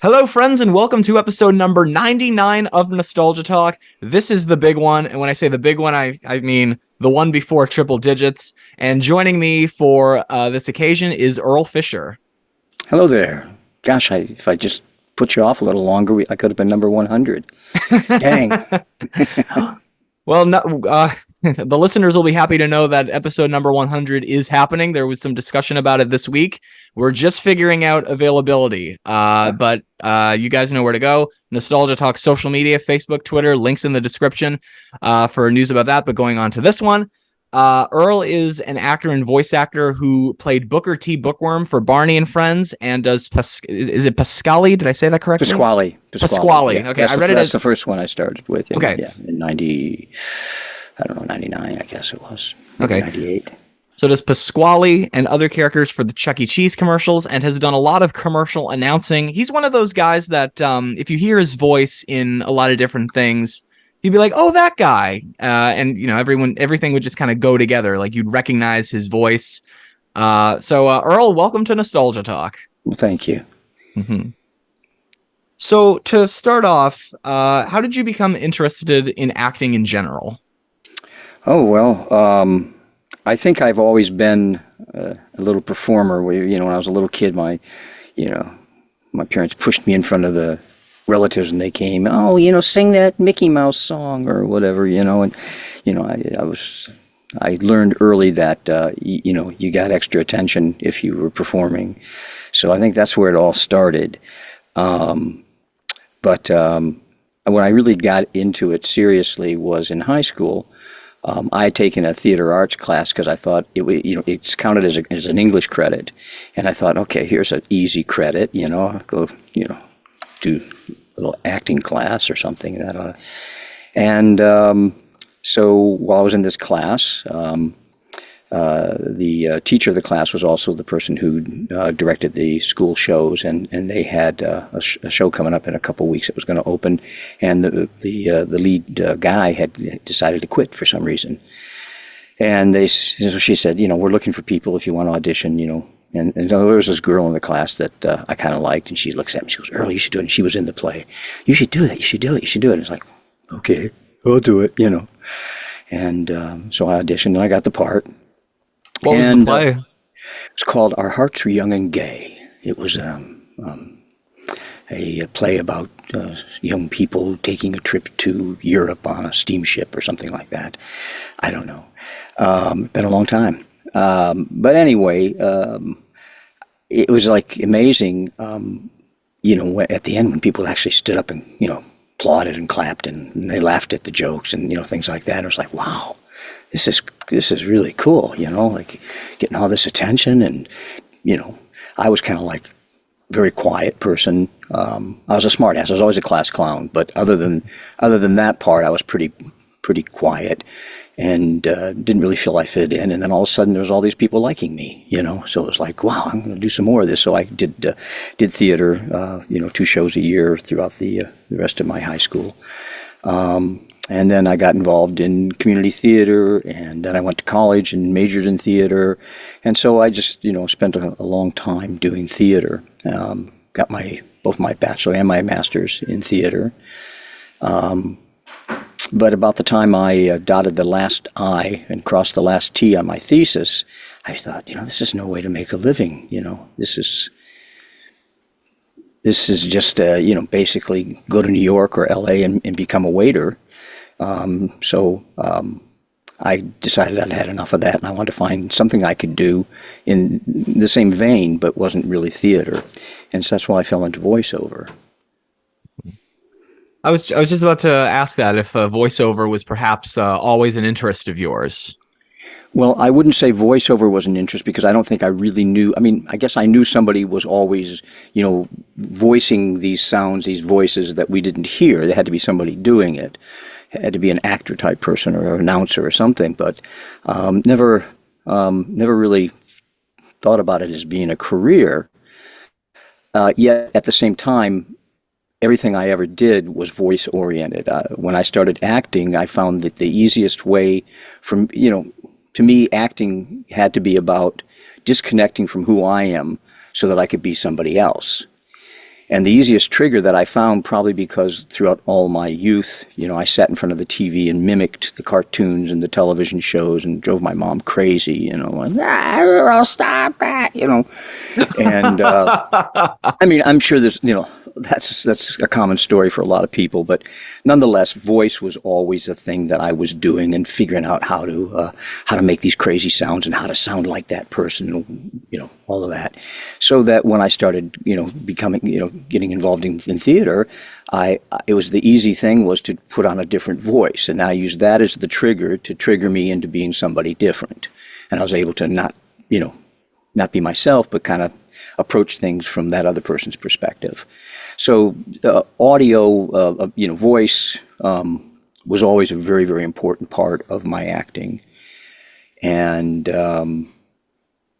Hello, friends, and welcome to episode number 99 of Nostalgia Talk. This is the big one, and when I say the big one, I mean the one before triple digits. And joining me for this occasion is Earl Fisher. Hello there. Gosh, if I just put you off a little longer, I could have been number 100. Dang. Well, the listeners will be happy to know that episode number 100 is happening. There was some discussion about it this week. We're just figuring out availability, but you guys know where to go. Nostalgia Talk social media, Facebook, Twitter, links in the description for news about that. But going on to this one, Earl is an actor and voice actor who played Booker T. Bookworm for Barney and Friends and does is it Pasqually? Did I say that correctly? Pasqually. Yeah. Okay, I read it as the first one I started with. Okay. Yeah, in 99, I guess it was. Okay. 98. So does Pasqually and other characters for the Chuck E. Cheese commercials and has done a lot of commercial announcing. He's one of those guys that if you hear his voice in a lot of different things, you'd be like, oh, that guy. And, you know, everything would just kind of go together. Like you'd recognize his voice. So Earl, welcome to Nostalgia Talk. Well, thank you. Mm-hmm. So to start off, how did you become interested in acting in general? Oh, well, I think I've always been a little performer. When I was a little kid, my parents pushed me in front of the relatives and they came, sing that Mickey Mouse song or whatever, and, I learned early that, you got extra attention if you were performing. So I think that's where it all started. But when I really got into it seriously was in high school. I had taken a theater arts class because I thought it's counted as an English credit, and I thought, okay, here's an easy credit, I'll go, do a little acting class or something so while I was in this class, the teacher of the class was also the person who directed the school shows, and they had a show coming up in a couple of weeks that was going to open, and the lead guy had decided to quit for some reason. And so she said, we're looking for people if you want to audition, And there was this girl in the class that I kind of liked, and she looks at me, she goes, Earl, you should do it. And she was in the play. You should do that, you should do it, you should do it. And it's like, okay, I'll do it, And so I auditioned, and I got the part. What was the play? It was called Our Hearts Were Young and Gay. It was a play about young people taking a trip to Europe on a steamship or something like that. I don't know. Been a long time. But anyway, it was like amazing, at the end when people actually stood up and, applauded and clapped and they laughed at the jokes and, things like that. It was like, wow. This is really cool, like getting all this attention, and I was kind of like a very quiet person. I was a smart ass. I was always a class clown, but other than that part, I was pretty quiet, and didn't really feel I fit in. And then all of a sudden, there was all these people liking me, So it was like, wow, I'm going to do some more of this. So I did theater, 2 shows a year throughout the rest of my high school. And then I got involved in community theater, and then I went to college and majored in theater. And so I just, spent a long time doing theater. Got both my bachelor and my master's in theater. But about the time I dotted the last I and crossed the last T on my thesis, I thought, this is no way to make a living. This is just, basically go to New York or LA and become a waiter. So I decided I'd had enough of that, and I wanted to find something I could do in the same vein, but wasn't really theater. And so that's why I fell into voiceover. I was just about to ask that if voiceover was perhaps always an interest of yours. Well, I wouldn't say voiceover was an interest because I don't think I really knew. I mean, I guess I knew somebody was always, voicing these sounds, these voices that we didn't hear. There had to be somebody doing it. It had to be an actor type person or an announcer or something, but never really thought about it as being a career. Yet at the same time, everything I ever did was voice oriented. When I started acting, I found that the easiest way from, to me, acting had to be about disconnecting from who I am so that I could be somebody else. And the easiest trigger that I found, probably because throughout all my youth, I sat in front of the TV and mimicked the cartoons and the television shows and drove my mom crazy, like, I'll stop that, And I mean, I'm sure there's, that's a common story for a lot of people, but nonetheless, voice was always a thing that I was doing and figuring out how to make these crazy sounds and how to sound like that person, all of that. So that when I started, getting involved in theater, it was the easy thing was to put on a different voice, and I used that as the trigger to trigger me into being somebody different, and I was able to not be myself, but kind of approach things from that other person's perspective. So audio, voice was always a very, very important part of my acting, and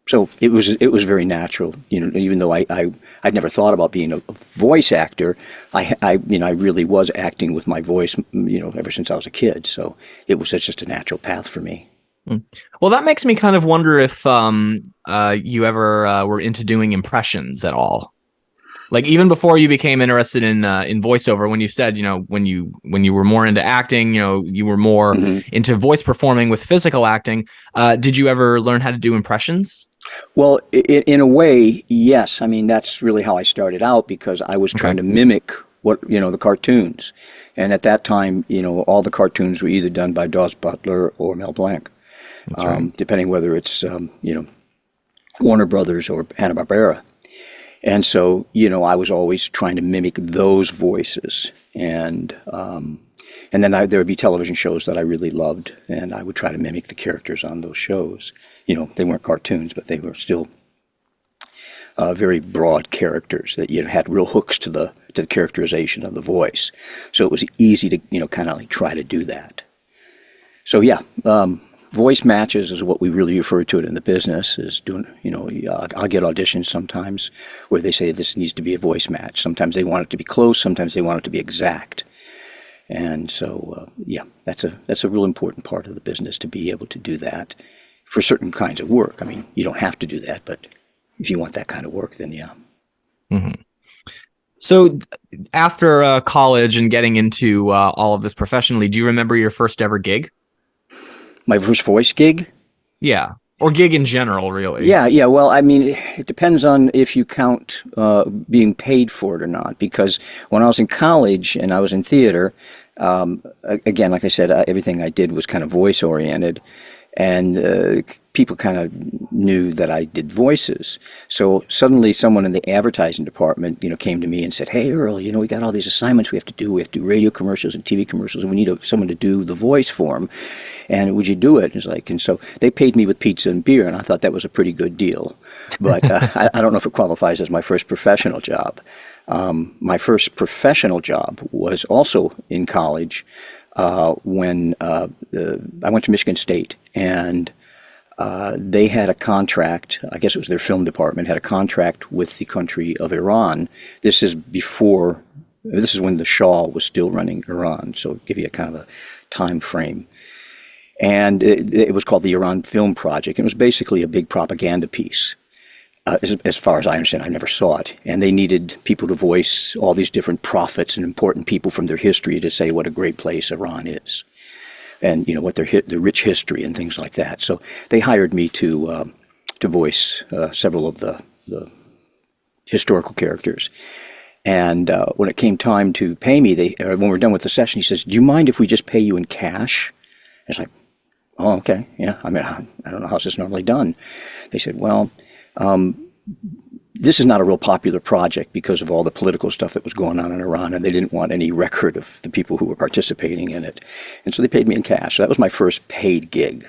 so it was very natural. Even though I'd never thought about being a voice actor, I really was acting with my voice, ever since I was a kid. So it was just a natural path for me. Well, that makes me kind of wonder if you ever were into doing impressions at all. Like even before you became interested in voiceover, when you said, when you were more into acting, you were more into voice performing with physical acting. Did you ever learn how to do impressions? Well, in a way, yes. I mean, that's really how I started out, because I was trying to mimic what, the cartoons. And at that time, all the cartoons were either done by Daws Butler or Mel Blanc. Right. Depending whether it's, Warner Brothers or Hanna-Barbera. And so, I was always trying to mimic those voices. And then there would be television shows that I really loved, and I would try to mimic the characters on those shows. They weren't cartoons, but they were still very broad characters that, had real hooks to the characterization of the voice. So it was easy to, kind of like try to do that. So yeah, voice matches is what we really refer to it in the business, is doing, I'll get auditions sometimes where they say this needs to be a voice match. Sometimes they want it to be close, sometimes they want it to be exact. And so, yeah, that's a real important part of the business, to be able to do that for certain kinds of work. I mean, you don't have to do that, but if you want that kind of work, then yeah. Mm-hmm. So after college and getting into all of this professionally, do you remember your first ever gig? My first voice gig? Yeah. Or gig in general, really. Yeah. Well, I mean, it depends on if you count being paid for it or not. Because when I was in college and I was in theater, again, like I said, everything I did was kind of voice oriented. And people kind of knew that I did voices. So suddenly someone in the advertising department, came to me and said, "Hey, Earl, we got all these assignments we have to do. We have to do radio commercials and TV commercials, and we need someone to do the voice for them. And would you do it?" And so they paid me with pizza and beer, and I thought that was a pretty good deal. But I don't know if it qualifies as my first professional job. My first professional job was also in college. When I went to Michigan State, and they had a contract, I guess it was their film department, had a contract with the country of Iran. This is when the Shah was still running Iran, so I'll give you a kind of a time frame. And it was called the Iran Film Project. It was basically a big propaganda piece. As far as I understand, I never saw it. And they needed people to voice all these different prophets and important people from their history to say what a great place Iran is, and what their rich history and things like that. So they hired me to voice several of the historical characters. And when it came time to pay me, when we were done with the session, he says, "Do you mind if we just pay you in cash?" It's like, "Oh, okay, yeah. I mean, I don't know how this is normally done." They said, "Well, this is not a real popular project because of all the political stuff that was going on in Iran, and they didn't want any record of the people who were participating in it. And so they paid me in cash. So that was my first paid gig.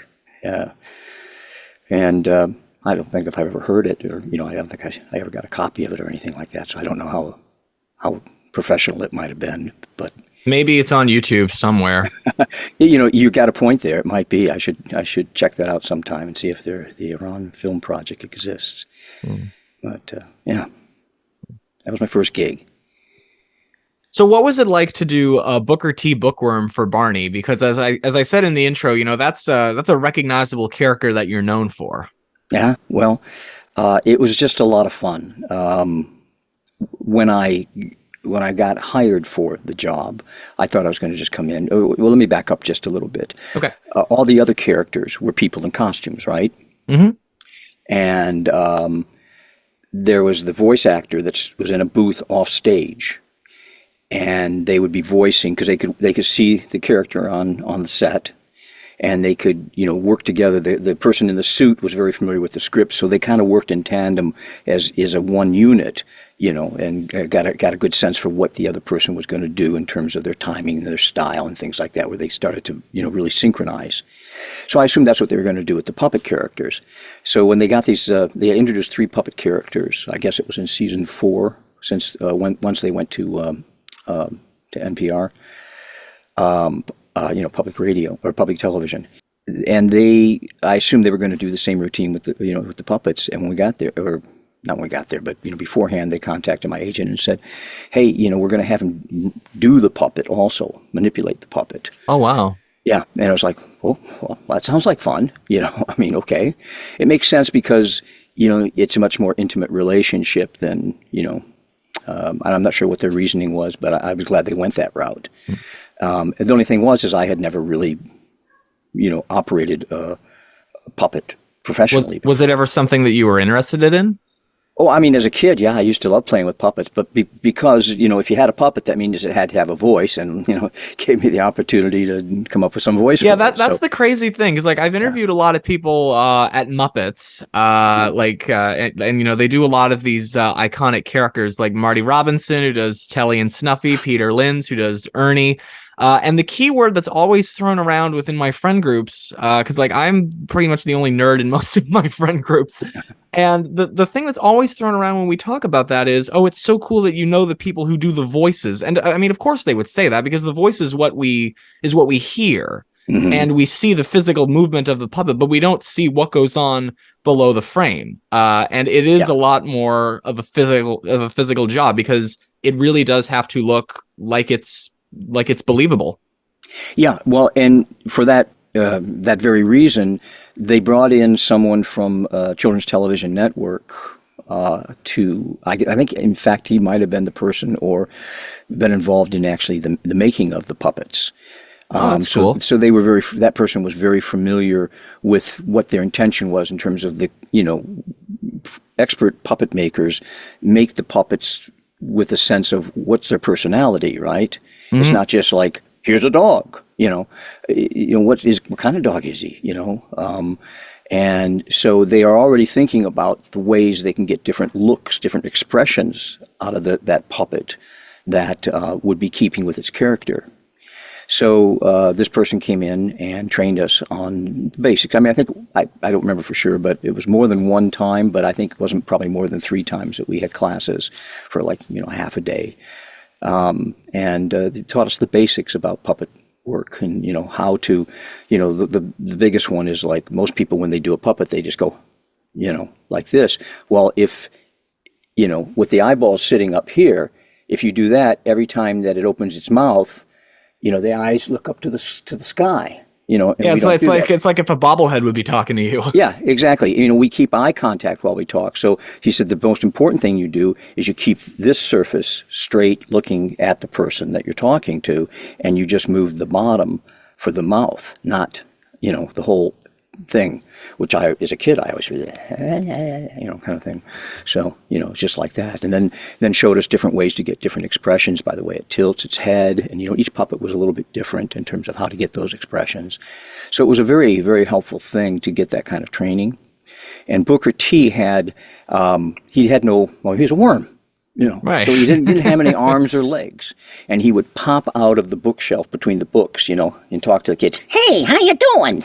And I don't think if I've ever heard it, or, I don't think I ever got a copy of it or anything like that. So I don't know how professional it might have been, but maybe it's on YouTube somewhere. You got a point there. It might be. I should check that out sometime and see if the Iran Film Project exists. But yeah, that was my first gig. So what was it like to do a Booker T Bookworm for Barney? Because as I said in the intro, that's a recognizable character that you're known for. Yeah. Well, it was just a lot of fun. when I got hired for the job, I thought I was going to just come in. Well, let me back up just a little bit. Okay. All the other characters were people in costumes, right? Mm-hmm. And there was the voice actor that was in a booth off stage, and they would be voicing because they could see the character on the set, and they could work together. The person in the suit was very familiar with the script, so they kind of worked in tandem as a one unit, and got a good sense for what the other person was going to do in terms of their timing and their style and things like that, where they started to really synchronize. So I assumed that's what they were going to do with the puppet characters. So when they got these, they introduced 3 puppet characters. I guess it was in season 4, since once they went to NPR. Public radio or public television, and I assumed they were going to do the same routine with the puppets. And when we got there, or not when we got there, but beforehand, they contacted my agent and said, "Hey, we're going to have him do the puppet also, manipulate the puppet." Oh wow! Yeah, and I was like, "Well, that sounds like fun." Okay, it makes sense because it's a much more intimate relationship than and I'm not sure what their reasoning was, but I was glad they went that route. And the only thing was I had never really, operated a puppet professionally. Was it ever something that you were interested in? Oh, I mean, as a kid, yeah, I used to love playing with puppets, but because, if you had a puppet, that means it had to have a voice, and, gave me the opportunity to come up with some voice. Yeah, that's the crazy thing, is I've interviewed a lot of people at Muppets, and they do a lot of these iconic characters, like Marty Robinson, who does Telly and Snuffy, Peter Linz, who does Ernie. And the key word that's always thrown around within my friend groups, because I'm pretty much the only nerd in most of my friend groups. And the thing that's always thrown around when we talk about that is, oh, it's so cool that the people who do the voices. And I mean, of course they would say that, because the voice is what we hear. Mm-hmm. And we see the physical movement of the puppet, but we don't see what goes on below the frame. And it is a lot more of a physical job, because it really does have to look like it's believable. Yeah, well, and for that very reason, they brought in someone from Children's Television Network to, I think, in fact, he might have been the person or been involved in actually the making of the puppets. That's cool. So they were that person was very familiar with what their intention was in terms of the, expert puppet makers make the puppets with a sense of what's their personality, right? Mm-hmm. It's not just like, here's a dog, what kind of dog is he, and so they are already thinking about the ways they can get different looks, different expressions out of that puppet that would be keeping with its character. So this person came in and trained us on the basics. I mean, I think, I don't remember for sure, but it was more than one time, but I think it wasn't probably more than 3 times that we had classes for half a day. And they taught us the basics about puppet work and, how to, the biggest one is like most people, when they do a puppet, they just go, like this. Well, if, with the eyeballs sitting up here, if you do that every time that it opens its mouth, the eyes look up to the sky. And it's like if a bobblehead would be talking to you. Yeah, exactly. We keep eye contact while we talk. So he said the most important thing you do is you keep this surface straight, looking at the person that you're talking to, and you just move the bottom for the mouth, not the whole thing. Which as a kid, I always kind of thing. So it's just like that. And then showed us different ways to get different expressions by the way it tilts its head. And each puppet was a little bit different in terms of how to get those expressions. So it was a very, very helpful thing to get that kind of training. And Booker T he was a worm. Right. So he didn't have any arms or legs, and he would pop out of the bookshelf between the books, and talk to the kids. Hey, how you doing?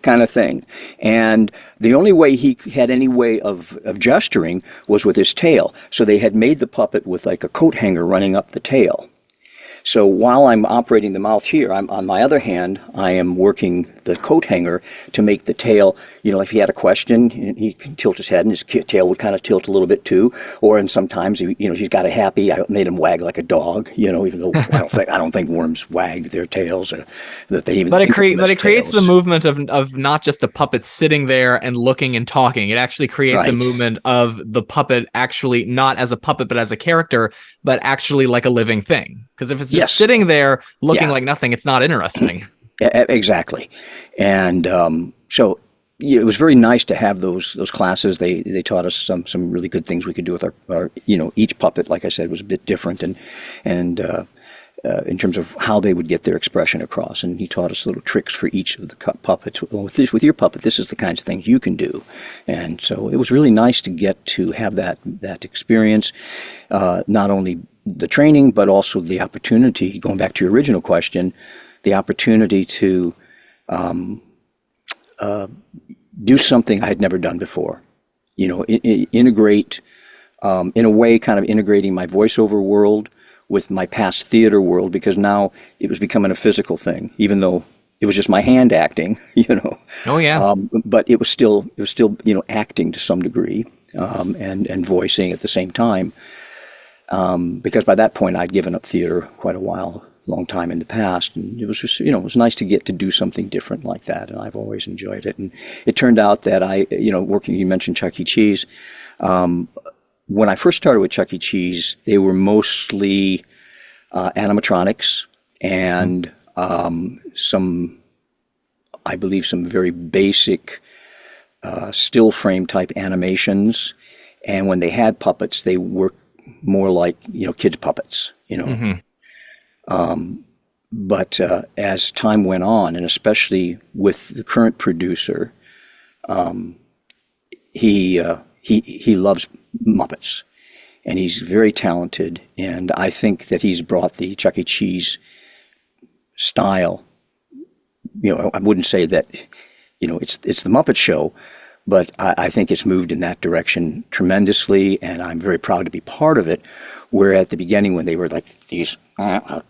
Kind of thing. And the only way he had any way of gesturing was with his tail. So they had made the puppet with like a coat hanger running up the tail. So while I'm operating the mouth here, on my other hand, I am working the coat hanger to make the tail, if he had a question, he can tilt his head and his tail would kind of tilt a little bit too. Or and sometimes, he's got a happy, I made him wag like a dog, even though I don't think worms wag their tails or that they even think of them as it creates the tails. movement of not just the puppet sitting there and looking and talking. It actually creates a Right. movement of the puppet actually not as a puppet, but as a character, but actually like a living thing. Because if it's just Yes. sitting there looking Yeah. like nothing, it's not interesting. Exactly. And so it was very nice to have those classes. They taught us some really good things we could do with our each puppet, like I said, was a bit different and in terms of how they would get their expression across. And he taught us little tricks for each of the puppets. Well, with your puppet, this is the kinds of things you can do. And so it was really nice to get to have that experience, not only the training, but also the opportunity, going back to your original question, the opportunity to do something I had never done before. Integrate, in a way, kind of integrating my voiceover world with my past theater world, because now it was becoming a physical thing, even though it was just my hand acting, Oh yeah. But it was still acting to some degree, and voicing at the same time. Because by that point I'd given up theater quite a long time in the past, and it was just, it was nice to get to do something different like that, and I've always enjoyed it. And it turned out that working, you mentioned Chuck E. Cheese. When I first started with Chuck E. Cheese, they were mostly animatronics and I believe some very basic still frame type animations. And when they had puppets, they were more like, kids' puppets, But as time went on, and especially with the current producer, he loves Muppets, and he's very talented. And I think that he's brought the Chuck E. Cheese style. I wouldn't say that, it's the Muppet Show, but I think it's moved in that direction tremendously, and I'm very proud to be part of it. Where at the beginning, when they were like these, it was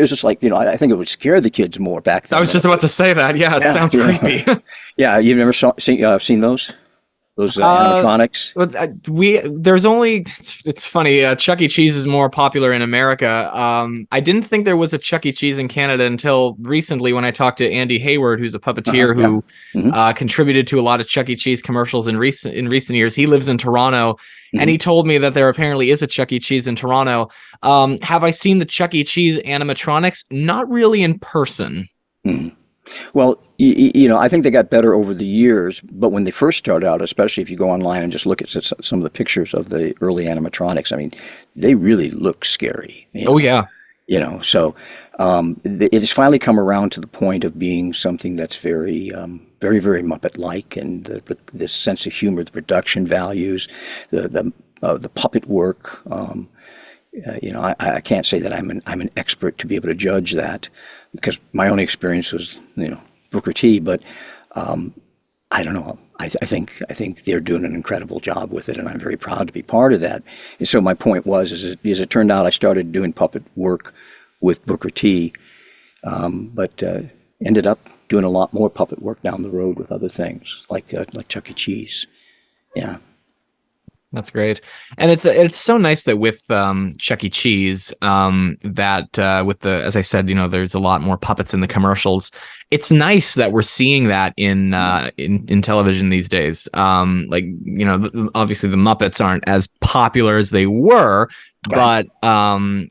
just like, I think it would scare the kids more back then. I was just about to say that. Yeah, it sounds creepy. Yeah, you've never seen those animatronics? It's funny. Chuck E. Cheese is more popular in America. I didn't think there was a Chuck E. Cheese in Canada until recently when I talked to Andy Hayward, who's a puppeteer who contributed to a lot of Chuck E. Cheese commercials in recent years. He lives in Toronto, and he told me that there apparently is a Chuck E. Cheese in Toronto. Have I seen the Chuck E. Cheese animatronics? Not really in person. Well, I think they got better over the years, but when they first started out, especially if you go online and just look at some of the pictures of the early animatronics, I mean, they really look scary. Oh, yeah. So it has finally come around to the point of being something that's very, very, very Muppet-like, and the sense of humor, the production values, the puppet work. I can't say that I'm an expert to be able to judge that, because my own experience was, Booker T. But I don't know. I think they're doing an incredible job with it, and I'm very proud to be part of that. And so my point was, as it turned out, I started doing puppet work with Booker T, but ended up doing a lot more puppet work down the road with other things like Chuck E. Cheese. Yeah. That's great. And it's so nice that with Chuck E. Cheese, that with the, as I said, there's a lot more puppets in the commercials. It's nice that we're seeing that in television these days. Obviously the Muppets aren't as popular as they were, but like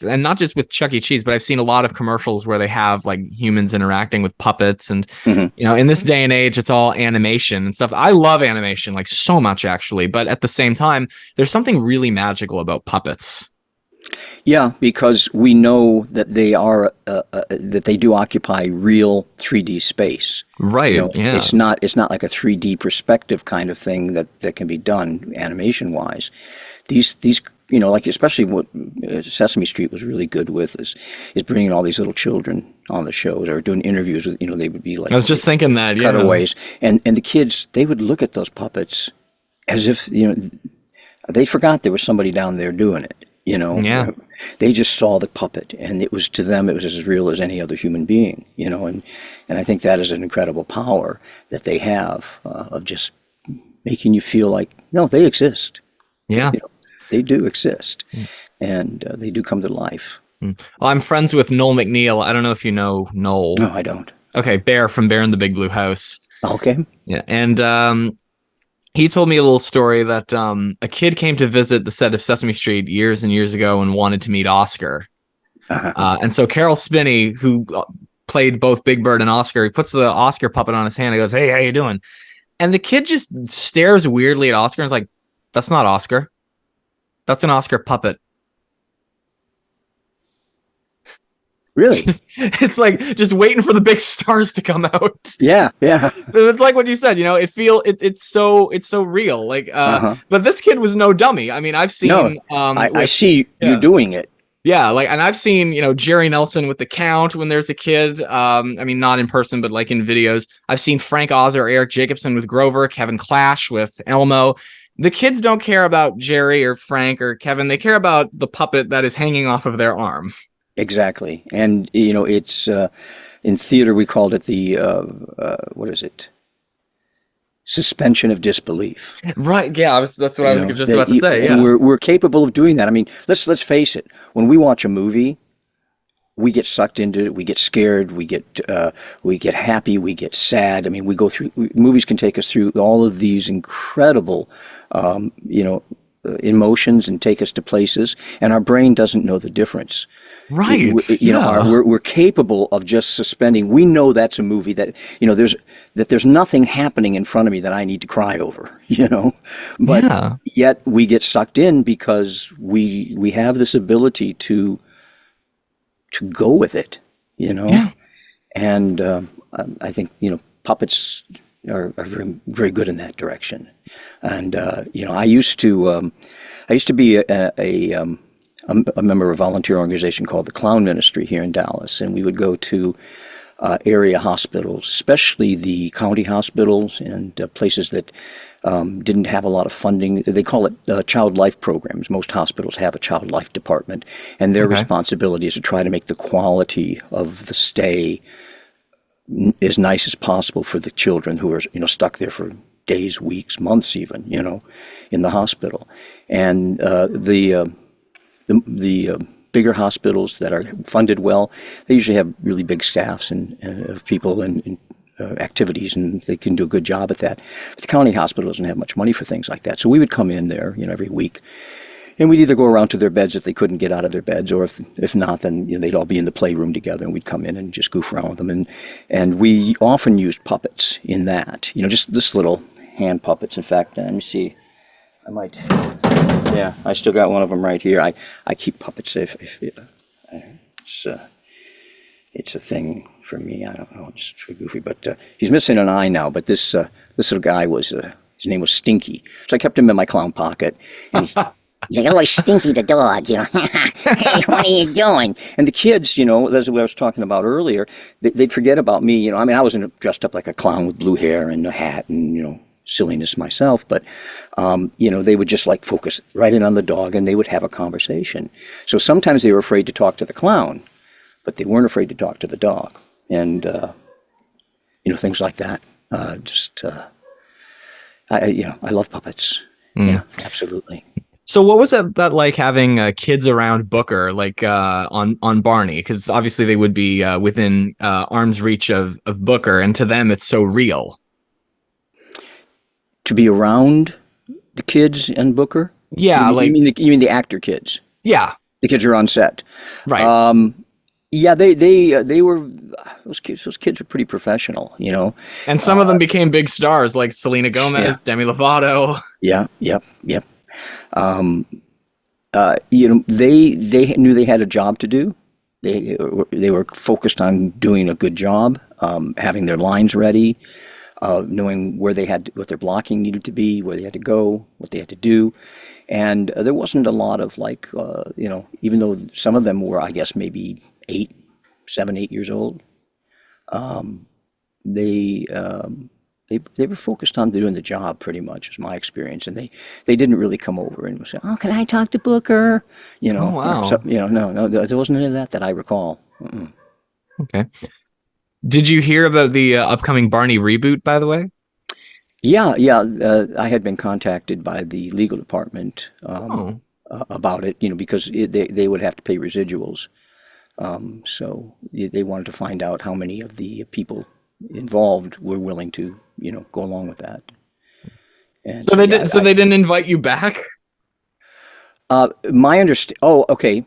and not just with Chuck E. Cheese, but I've seen a lot of commercials where they have like humans interacting with puppets, and in this day and age, it's all animation and stuff. I love animation like so much actually, but at the same time, there's something really magical about puppets. Yeah, because we know that they are that they do occupy real 3D space. Right. Yeah. It's not like a 3D perspective kind of thing that can be done animation wise. These like especially what Sesame Street was really good with is bringing all these little children on the shows or doing interviews with, they would be like, I was just thinking that, cutaways, and the kids, they would look at those puppets as if, They forgot there was somebody down there doing it. Yeah. They just saw the puppet, and it was to them it was as real as any other human being. And I think that is an incredible power that they have of just making you feel like no, they exist. Yeah. They do exist, and they do come to life. Well, I'm friends with Noel McNeil. I don't know if you know Noel. No, I don't. Okay, Bear from Bear in the Big Blue House. Okay. Yeah, and he told me a little story that a kid came to visit the set of Sesame Street years and years ago and wanted to meet Oscar. And so Carol Spinney, who played both Big Bird and Oscar, he puts the Oscar puppet on his hand and goes, "Hey, how you doing?" And the kid just stares weirdly at Oscar and is like, "That's not Oscar. That's an Oscar puppet." Really? It's like just waiting for the big stars to come out. Yeah, yeah. It's like what you said, it's so real. Like but this kid was no dummy. I mean, I've seen I see you doing it. Yeah, like, and I've seen, Jerry Nelson with The Count when there's a kid. I mean, not in person, but like in videos. I've seen Frank Oz or Eric Jacobson with Grover, Kevin Clash with Elmo. The kids don't care about Jerry or Frank or Kevin. They care about the puppet that is hanging off of their arm. Exactly. And, it's in theater, we called it the, what is it? Suspension of disbelief. Right. Yeah. That's what I was just about to say. Yeah. And we're capable of doing that. I mean, let's face it. When we watch a movie, we get sucked into it. We get scared. We get happy. We get sad. I mean, movies can take us through all of these incredible, emotions and take us to places, and our brain doesn't know the difference. Right. We're capable of just suspending. We know that's a movie that, there's nothing happening in front of me that I need to cry over, but yet we get sucked in because we have this ability to go with it, and I think, puppets are very, very good in that direction. And I used to be a member of a volunteer organization called the Clown Ministry here in Dallas, and we would go to area hospitals, especially the county hospitals and places that didn't have a lot of funding. They call it child life programs. Most hospitals have a child life department, and their responsibility is to try to make the quality of the stay as nice as possible for the children who are stuck there for days, weeks, months, even in the hospital. And the bigger hospitals that are funded well, they usually have really big staffs and of people and activities, and they can do a good job at that. But the county hospital doesn't have much money for things like that, so we would come in there every week. And we'd either go around to their beds if they couldn't get out of their beds, or if not, then they'd all be in the playroom together, and we'd come in and just goof around with them. And we often used puppets in that, just this little hand puppets. In fact, let me see, I might, yeah, I still got one of them right here. I keep puppets if it's a thing for me. I don't know, it's just goofy, but he's missing an eye now. But this little guy was his name was Stinky, so I kept him in my clown pocket. And You're always Stinky the dog, Hey, what are you doing? And the kids, that's what I was talking about earlier, they'd forget about me. I mean, I wasn't dressed up like a clown with blue hair and a hat and, silliness myself, but, they would just focus right in on the dog, and they would have a conversation. So sometimes they were afraid to talk to the clown, but they weren't afraid to talk to the dog. And, things like that. I love puppets. Yeah, absolutely. So what was that like having kids around Booker, like on Barney? Because obviously they would be within arm's reach of Booker, and to them it's so real. To be around the kids and Booker? Yeah, you mean the actor kids? Yeah, the kids are on set, right? Yeah, they were those kids. Those kids were pretty professional, And some of them became big stars, like Selena Gomez, Demi Lovato. Yeah, yep. They knew they had a job to do. They were focused on doing a good job, having their lines ready, knowing what their blocking needed to be, where they had to go, what they had to do, and there wasn't a lot of even though some of them were, I guess, maybe 8 years old. They they were focused on doing the job pretty much, is my experience, and they didn't really come over and say, "Oh, can I talk to Booker?" Oh, Or wow. something. No, there wasn't any of that I recall. Mm-mm. Okay. Did you hear about the upcoming Barney reboot, by the way? Yeah, yeah. I had been contacted by the legal department Oh, about it, because they would have to pay residuals. So they wanted to find out how many of the people involved were willing to, go along with that. And so so they yeah, did. So they didn't invite you back? my understand. Oh, okay.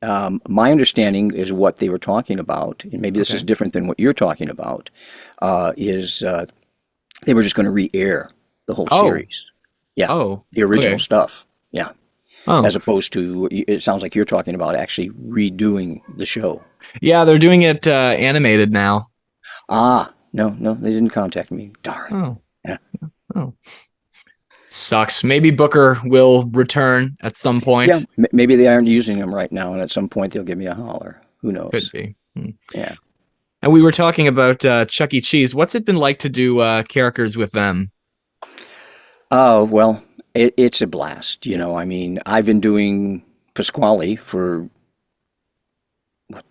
My understanding is what they were talking about, and maybe this is Okay. different than what you're talking about. Is they were just going to re-air the whole Oh, series. Yeah, oh, the original okay. stuff. Yeah, Oh, as opposed to it sounds like you're talking about actually redoing the show. yeah, they're doing it animated now. Ah, no, no, they didn't contact me. Darn. Oh, Yeah. oh, sucks. Maybe Booker will return at some Yeah, point. maybe they aren't using them right now, and at some point they'll give me a holler. Who Could knows? be. Hmm. Yeah. And we were talking about Chuck E. Cheese. What's it been like to do characters with them? Oh, well, it's a blast. I mean, I've been doing Pasqually for what,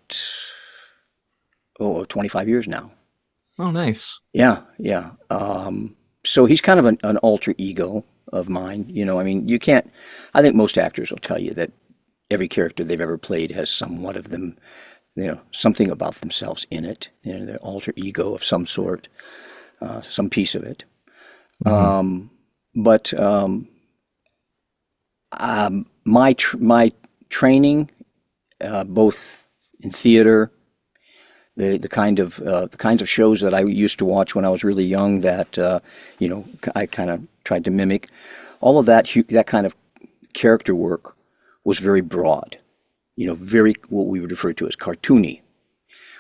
25 years now. Oh, nice. Yeah, yeah. So he's kind of an alter ego of mine. I mean, you can't, I think most actors will tell you that every character they've ever played has somewhat of them, something about themselves in it, their alter ego of some sort, some piece of it. Hmm. But my training, both in theater, the kinds of shows that I used to watch when I was really young, that I kind of tried to mimic, all of that kind of character work was very broad, very what we would refer to as cartoony.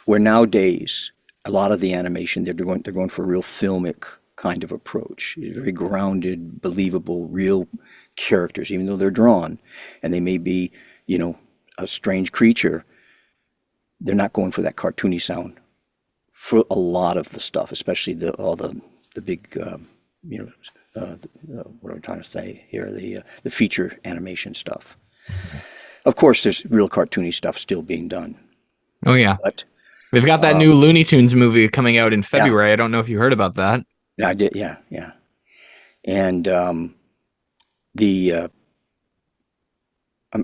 Where nowadays a lot of the animation they're going for a real filmic kind of approach, very grounded, believable, real characters, even though they're drawn, and they may be, a strange creature. They're not going for that cartoony sound for a lot of the stuff, especially all the big, what am I trying to say here? The feature animation stuff. Of course, there's real cartoony stuff still being done, Oh, yeah. but They've got that new Looney Tunes movie coming out in yeah, February. I don't know if you heard about that. yeah, I did, yeah, yeah, and the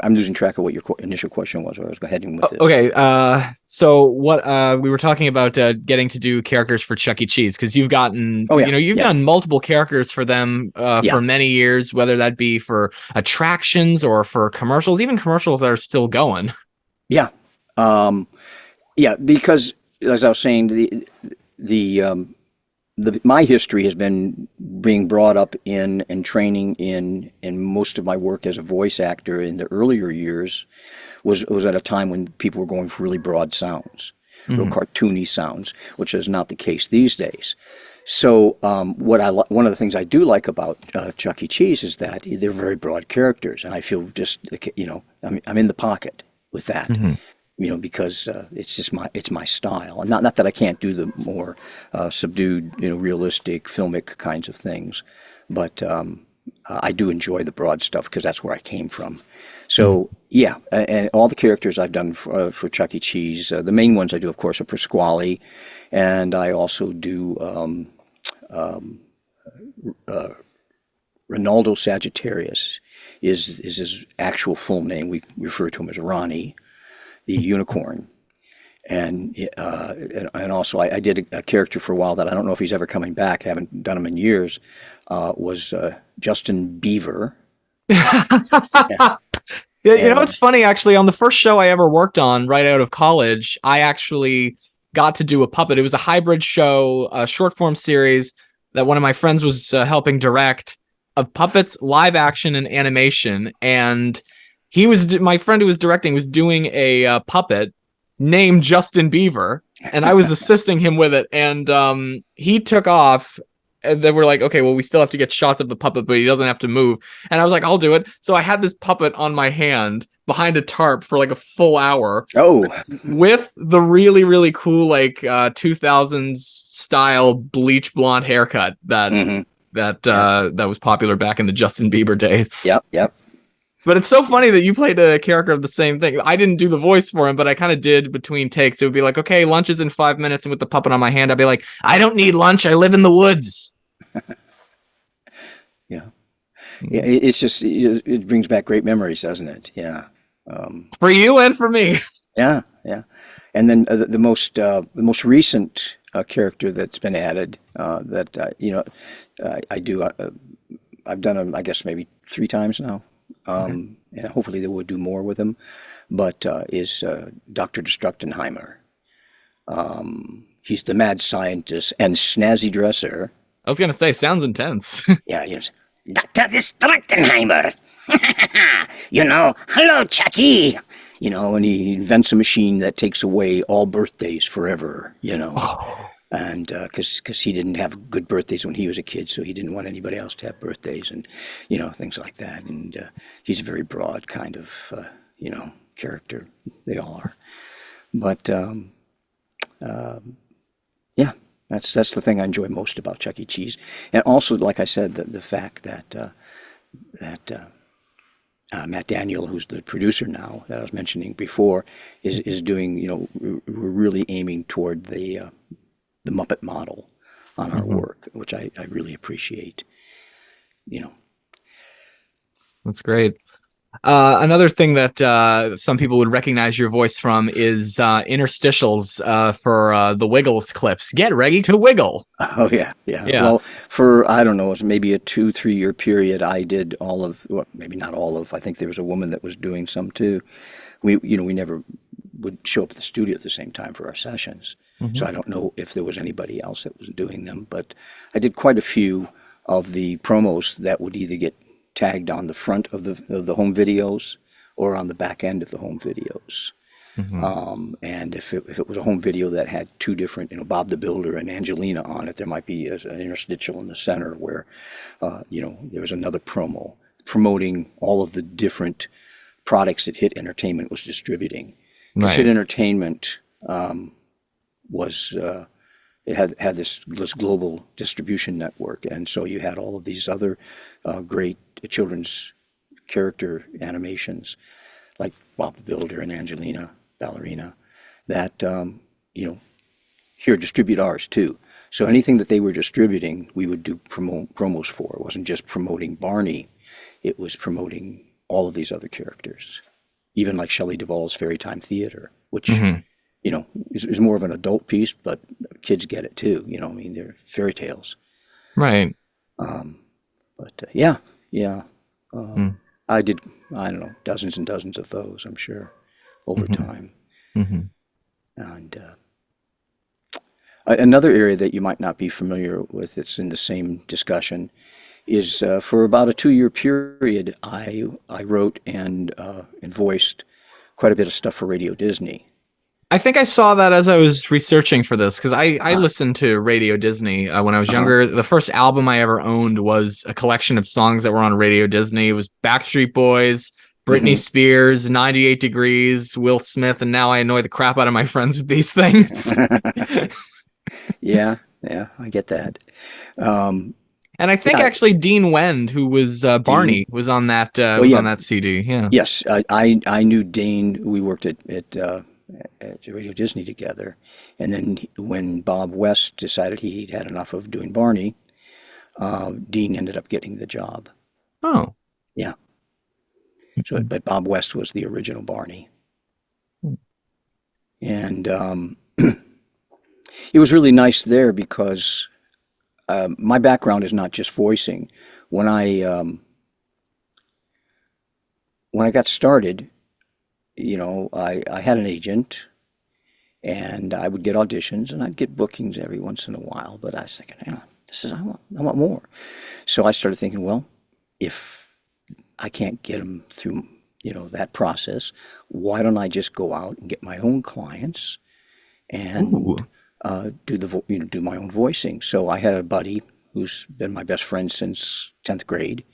I'm losing track of what your initial question was. Where I was heading with this. Okay. So what we were talking about getting to do characters for Chuck E. Cheese, because you've gotten, Oh yeah, you've yeah, done multiple characters for them yeah, for many years, whether that be for attractions or for commercials, even commercials that are still going. yeah, um, yeah. Because as I was saying, the my history has been being brought up in and training in most of my work as a voice actor in the earlier years was at a time when people were going for really broad sounds, real Hmm. cartoony sounds, which is not the case these days. So one of the things I do like about Chuck E. Cheese is that they're very broad characters, and I feel just I'm in the pocket with that. Hmm. Because it's just my style. And not that I can't do the more subdued, realistic, filmic kinds of things, but I do enjoy the broad stuff because that's where I came from. So yeah, and all the characters I've done for Chuck E. Cheese, the main ones I do, of course, are Pasqually, and I also do Ronaldo Sagittarius is his actual full name. We refer to him as Ronnie the Unicorn. And also I did a character for a while that I don't know if he's ever coming back. Haven't done him in years. Was Justin Beaver. Yeah, Yeah, and it's funny actually. On the first show I ever worked on right out of college, I actually got to do a puppet. It was a hybrid show, a short form series that one of my friends was helping direct, of puppets, live action, and animation. And my friend who was directing was doing a puppet named Justin Beaver, and I was assisting him with it. And he took off And then we're like, okay, well, we still have to get shots of the puppet, but he doesn't have to move. And I was like, I'll do it. So I had this puppet on my hand behind a tarp for like a full hour. Oh, With the really, really cool, like 2000s style bleach blonde haircut that mm-hmm. that was popular back in the Justin Bieber days. Yep. But it's so funny that you played a character of the same thing. I didn't do the voice for him, but I kind of did between takes. It would be like, okay, lunch is in 5 minutes, and with the puppet on my hand, I'd be like, I don't need lunch. I live in the woods. Yeah. It's just it brings back great memories, doesn't it? Yeah. For you and for me. Yeah. And then the most recent character that's been added that I do I've done them, I guess, maybe 3 times now. And hopefully they will do more with him, but is Dr. Destructenheimer. He's the mad scientist and snazzy dresser. I was going to say, sounds intense. Yeah, yes. Dr. Destructenheimer. Hello, Chucky. And he invents a machine that takes away all birthdays forever, And because he didn't have good birthdays when he was a kid, so he didn't want anybody else to have birthdays and, things like that. And he's a very broad kind of, character. They all are. But, yeah, that's the thing I enjoy most about Chuck E. Cheese. And also, like I said, the fact that Matt Daniel, who's the producer now that I was mentioning before, is doing, we're really aiming toward the Muppet model on our work, which I really appreciate. That's great. Another thing that some people would recognize your voice from is interstitials for the Wiggles clips. Get ready to wiggle. Oh, yeah. Well, for, I don't know, it was maybe a 2-3 year period, I did all of, well, maybe not all of, I think there was a woman that was doing some too. We never would show up at the studio at the same time for our sessions. So I don't know if there was anybody else that was doing them, but I did quite a few of the promos that would either get tagged on the front of the home videos or on the back end of the home videos. And if it was a home video that had 2 different, Bob the Builder and Angelina on it, there might be an interstitial in the center where, there was another promo promoting all of the different products that Hit Entertainment was distributing. Because Hit Entertainment was it had this global distribution network, and so you had all of these other great children's character animations like Bob the Builder and Angelina Ballerina that here distribute ours too. So anything that they were distributing, we would do promos for. It wasn't just promoting Barney; it was promoting all of these other characters, even like Shelley Duvall's Fairy Time Theater, which is more of an adult piece, but kids get it too. They're fairy tales. Right. But I did, I don't know, dozens and dozens of those, I'm sure, over time. And another area that you might not be familiar with that's in the same discussion is for about a 2-year period, I wrote and voiced quite a bit of stuff for Radio Disney. I think I saw that as I was researching for this, because I listened to Radio Disney when I was younger. The first album I ever owned was a collection of songs that were on Radio Disney. It was Backstreet Boys, Britney Spears, 98 Degrees, Will Smith, and now I annoy the crap out of my friends with these things. Yeah, I get that. And I think actually Dean Wend, who was Barney, was on that on that CD. Yeah. Yes, I knew Dane. We worked at Radio Disney together, and then when Bob West decided he'd had enough of doing Barney, Dean ended up getting the job. Oh, yeah. So, but Bob West was the original Barney, and it was really nice there because my background is not just voicing. When I got started, I had an agent, and I would get auditions, and I'd get bookings every once in a while. But I was thinking, I want more. So I started thinking, well, if I can't get them through, that process, why don't I just go out and get my own clients and do my own voicing? So I had a buddy who's been my best friend since 10th grade,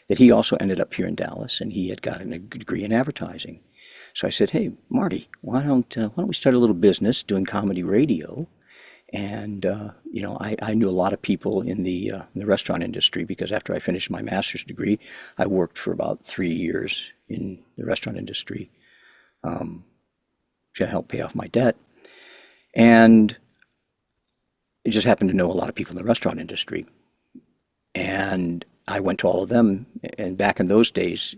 that he also ended up here in Dallas, and he had gotten a degree in advertising. So I said, hey, Marty, why don't we start a little business doing comedy radio? And, I knew a lot of people in the restaurant industry, because after I finished my master's degree, I worked for about 3 years in the restaurant industry to help pay off my debt. And I just happened to know a lot of people in the restaurant industry. And I went to all of them. And back in those days,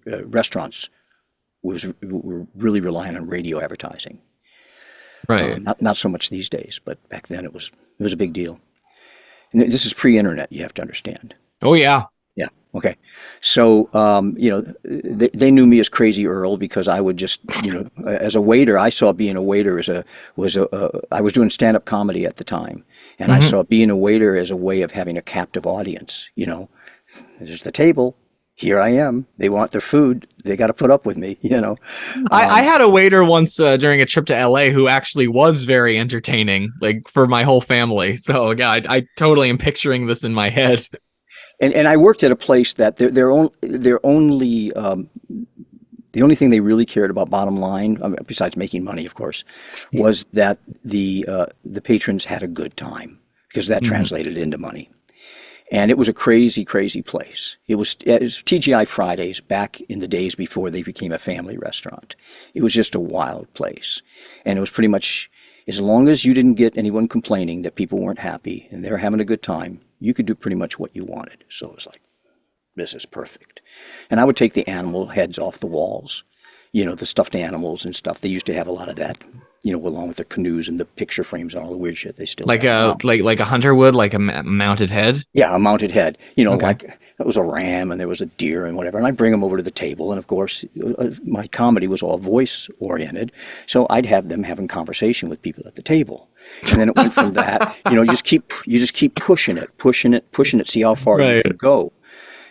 restaurants were really relying on radio advertising. Right. Not so much these days, but back then it was a big deal. And this is pre-internet, you have to understand. Oh, yeah. Yeah. Okay. So, they knew me as Crazy Earl because I would just, as a waiter, I saw being a waiter I was doing stand-up comedy at the time, and I saw being a waiter as a way of having a captive audience. There's the table. Here I am. They want their food. They got to put up with me, I had a waiter once during a trip to LA who actually was very entertaining, like for my whole family. So yeah, I totally am picturing this in my head. And I worked at a place that the only thing they really cared about, bottom line, besides making money, of course, was that the patrons had a good time, because that translated into money. And it was a crazy, crazy place. It was TGI Fridays back in the days before they became a family restaurant. It was just a wild place. And it was pretty much, as long as you didn't get anyone complaining that people weren't happy and they were having a good time, you could do pretty much what you wanted. So it was like, this is perfect. And I would take the animal heads off the walls, the stuffed animals and stuff. They used to have a lot of that, along with the canoes and the picture frames and all the weird shit they still have. Like a hunter would, like a mounted head? Yeah, a mounted head. Okay. Like it was a ram and there was a deer and whatever. And I'd bring them over to the table. And of course, my comedy was all voice oriented. So I'd have them having conversation with people at the table. And then it went from that, you just keep pushing it, see how far you can go.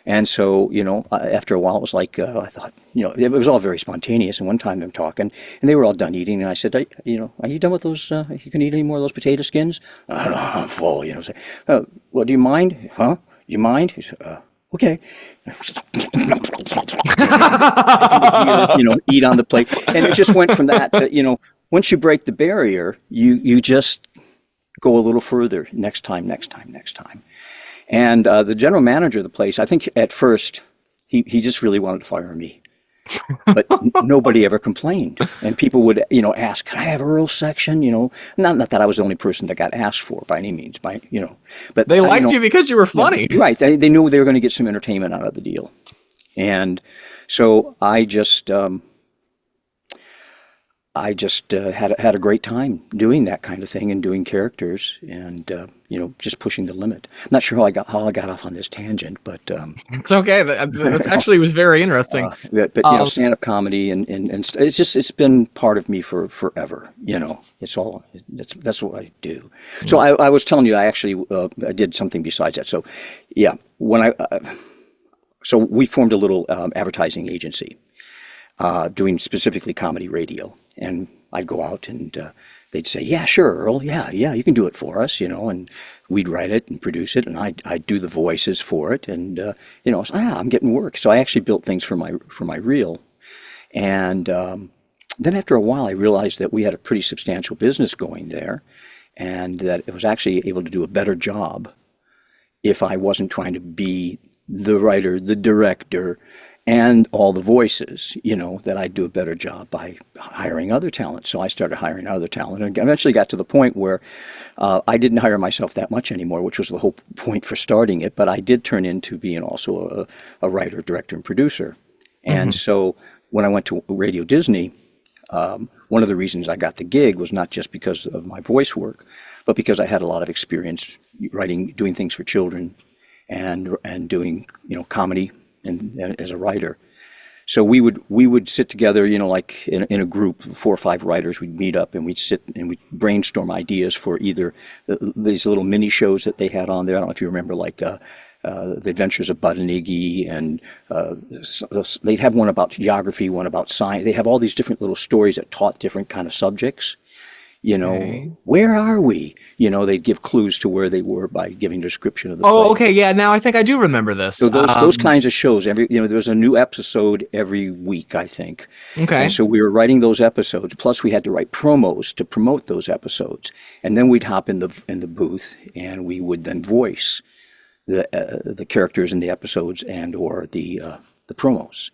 And so, after a while, it was like, I thought, it was all very spontaneous. And one time I'm talking, and they were all done eating. And I said, are you done with those? You can eat any more of those potato skins? I'm full, say, well, do you mind? Huh? You mind? He said, okay. Eat on the plate. And it just went from that to, once you break the barrier, you just go a little further next time. And the general manager of the place, I think at first, he just really wanted to fire me. But nobody ever complained. And people would, ask, can I have Earl's section? Not that I was the only person that got asked for by any means, but they liked you because you were funny. Right. They knew they were going to get some entertainment out of the deal. And so I just had a great time doing that kind of thing and doing characters and just pushing the limit. I'm not sure how I got off on this tangent, but it's okay. That actually was very interesting. But stand-up comedy and it's been part of me for forever. That's what I do. So I was telling you, I actually I did something besides that. So yeah, so we formed a little advertising agency doing specifically comedy radio. And I'd go out and they'd say, yeah, sure, Earl. Yeah, you can do it for us, and we'd write it and produce it. And I'd do the voices for it. And, I'm getting work. So I actually built things for my reel. And then after a while, I realized that we had a pretty substantial business going there and that it was actually able to do a better job if I wasn't trying to be the writer, the director, and all the voices, that I'd do a better job by hiring other talent. So I started hiring other talent and eventually got to the point where I didn't hire myself that much anymore, which was the whole point for starting it. But I did turn into being also a writer, director, and producer. And so when I went to Radio Disney, one of the reasons I got the gig was not just because of my voice work, but because I had a lot of experience doing things for children and doing, comedy and as a writer. So we would sit together, like in a group of 4 or 5 writers. We'd meet up and we'd sit and we'd brainstorm ideas for either these little mini shows that they had on there. I don't know if you remember, like The Adventures of Bud and Iggy, and they'd have one about geography, one about science. They have all these different little stories that taught different kind of subjects. Okay. Where are we? They'd give clues to where they were by giving a description of the Oh, place. okay. Yeah. Now I think I do remember So this. those kinds of shows, there was a new episode every week, I think. And Okay. so we were writing those episodes, plus we had to write promos to promote those episodes. And then we'd hop in the booth and we would then voice the characters in the episodes and or the promos.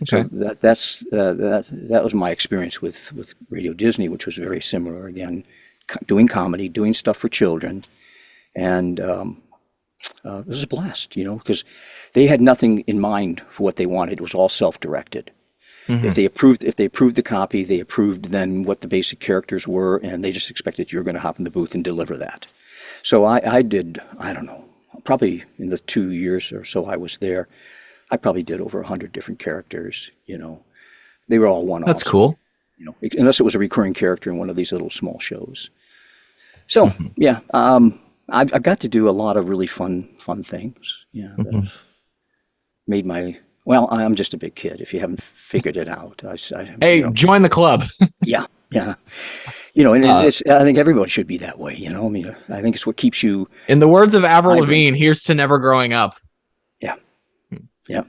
So Okay. that was my experience with Radio Disney, which was very similar. Again, doing comedy, doing stuff for children, and it was a blast, because they had nothing in mind for what they wanted. It was all self-directed. Mm-hmm. If they approved the copy, they approved then what the basic characters were, and they just expected you're going to hop in the booth and deliver that. So I did, I don't know, probably in the 2 years or so I was there, I probably did over 100 different characters. They were all one-offs. That's cool. Unless it was a recurring character in one of these little small shows. So yeah, I've got to do a lot of really fun things. Yeah, that have made my. Well, I'm just a big kid. If you haven't figured it out, Hey, join the club. yeah, and it's. I think everybody should be that way. I mean, I think it's what keeps you. In the words of Avril vibrant. Lavigne, here's to never growing up. Yeah, yeah.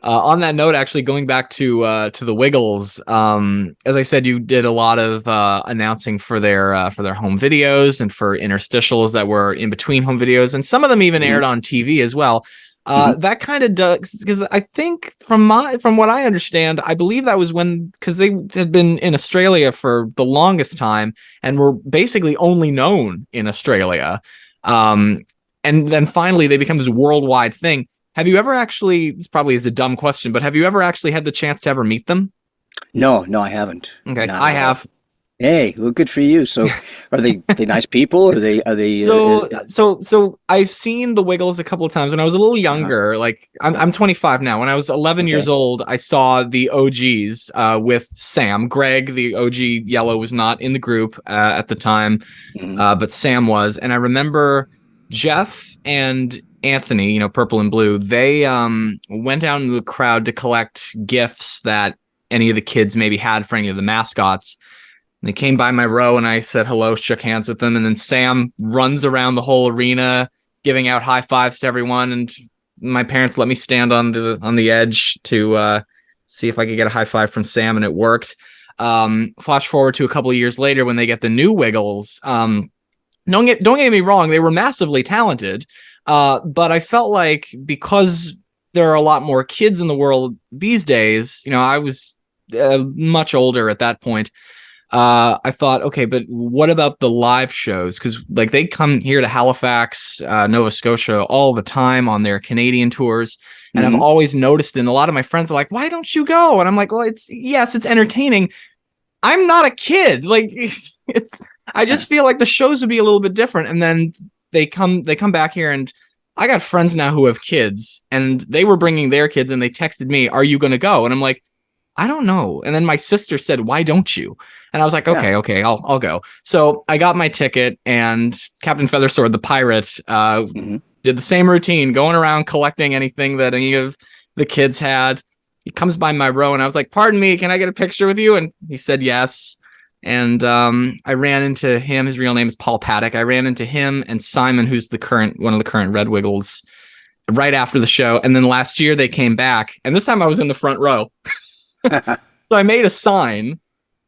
On that note, actually going back to the Wiggles, as I said, you did a lot of announcing for their home videos and for interstitials that were in between home videos, and some of them even aired on TV as well. That kind of does, because I think from what I understand, I believe that was because they had been in Australia for the longest time and were basically only known in Australia, and then finally they become this worldwide thing. Have you ever actually, this probably is a dumb question, but have you ever actually had the chance to ever meet them? No, I haven't. Okay, Not I at all. have. Hey, well, good for you. So, are they nice people? Or are they? So I've seen the Wiggles a couple of times when I was a little younger. Like I'm 25 now. When I was 11 years old, I saw the OGs with Sam. Greg, the OG Yellow, was not in the group at the time, but Sam was. And I remember Jeff and Anthony, Purple and Blue, they went down into the crowd to collect gifts that any of the kids maybe had for any of the mascots. And they came by my row and I said hello, shook hands with them. And then Sam runs around the whole arena giving out high fives to everyone. And my parents let me stand on the edge to see if I could get a high five from Sam, and it worked. Flash forward to a couple of years later when they get the new Wiggles. Don't get me wrong, they were massively talented. But I felt like because there are a lot more kids in the world these days, I was much older at that point. I thought, okay, but what about the live shows? Because they come here to Halifax, Nova Scotia all the time on their Canadian tours. And I've always noticed, and a lot of my friends are like, why don't you go? And I'm like, well, it's entertaining. I'm not a kid. I just feel like the shows would be a little bit different. And then they come back here, and I got friends now who have kids, and they were bringing their kids, and they texted me, are you going to go? And I'm like, I don't know. And then my sister said, why don't you? And I was like, okay, I'll go. So I got my ticket, and Captain Feathersword, the pirate, did the same routine, going around collecting anything that any of the kids had. He comes by my row, and I was like, pardon me, can I get a picture with you? And he said yes. And I ran into him. His real name is Paul Paddock. I ran into him and Simon, who's one of the current Red Wiggles, right after the show. And then last year they came back, and this time I was in the front row. So I made a sign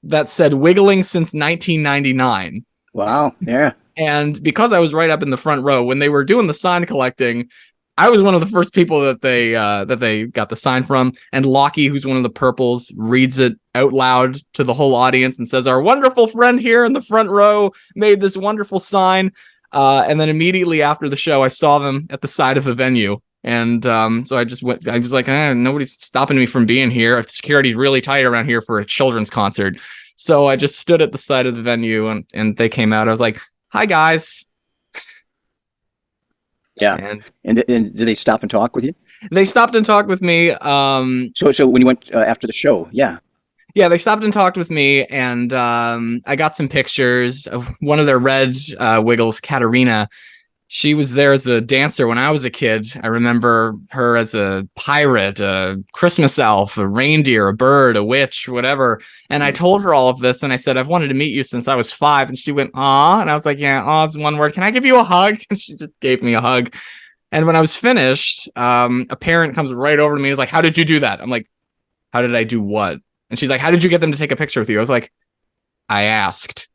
that said "Wiggling since 1999." Wow! Yeah. And because I was right up in the front row when they were doing the sign collecting, I was one of the first people that they got the sign from. And Lockie, who's one of the purples, reads it out loud to the whole audience and says, "Our wonderful friend here in the front row made this wonderful sign." And then immediately after the show, I saw them at the side of the venue. And so I just went, I was like, nobody's stopping me from being here. Security's really tight around here for a children's concert. So I just stood at the side of the venue, and they came out. I was like, hi, guys. Yeah. And did they stop and talk with you? They stopped and talked with me. So when you went after the show, yeah. Yeah, they stopped and talked with me, and I got some pictures of one of their red Wiggles, Katarina. She was there as a dancer when I was a kid. I remember her as a pirate, a Christmas elf, a reindeer, a bird, a witch, whatever. And I told her all of this, and I said, I've wanted to meet you since I was 5. And she went, aw. And I was like, yeah, aw, it's one word. Can I give you a hug? And she just gave me a hug. And when I was finished, a parent comes right over to me and is like, how did you do that? I'm like, how did I do what? And she's like, how did you get them to take a picture with you? I was like, I asked.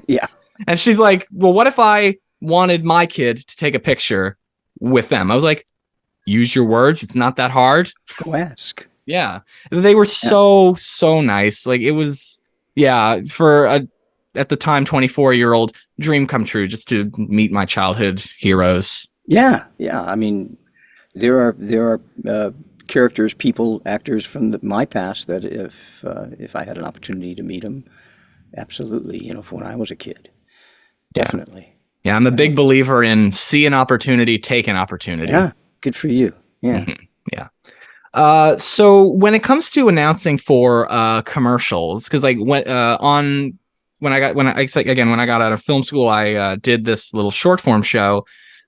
Yeah. And she's like, well, what if I wanted my kid to take a picture with them? I was like, use your words. It's not that hard. Go ask. Yeah. They were so nice. Like, it was, yeah, for a, at the time, 24-year-old dream come true just to meet my childhood heroes. Yeah. Yeah. I mean, there are characters, people, actors from my past that if I had an opportunity to meet them, absolutely, you know, when I was a kid, definitely. Yeah, I'm a big believer in see an opportunity, take an opportunity. Yeah, good for you. Yeah. Yeah. So when it comes to announcing for commercials, because like when I got out of film school, I did this little short form show.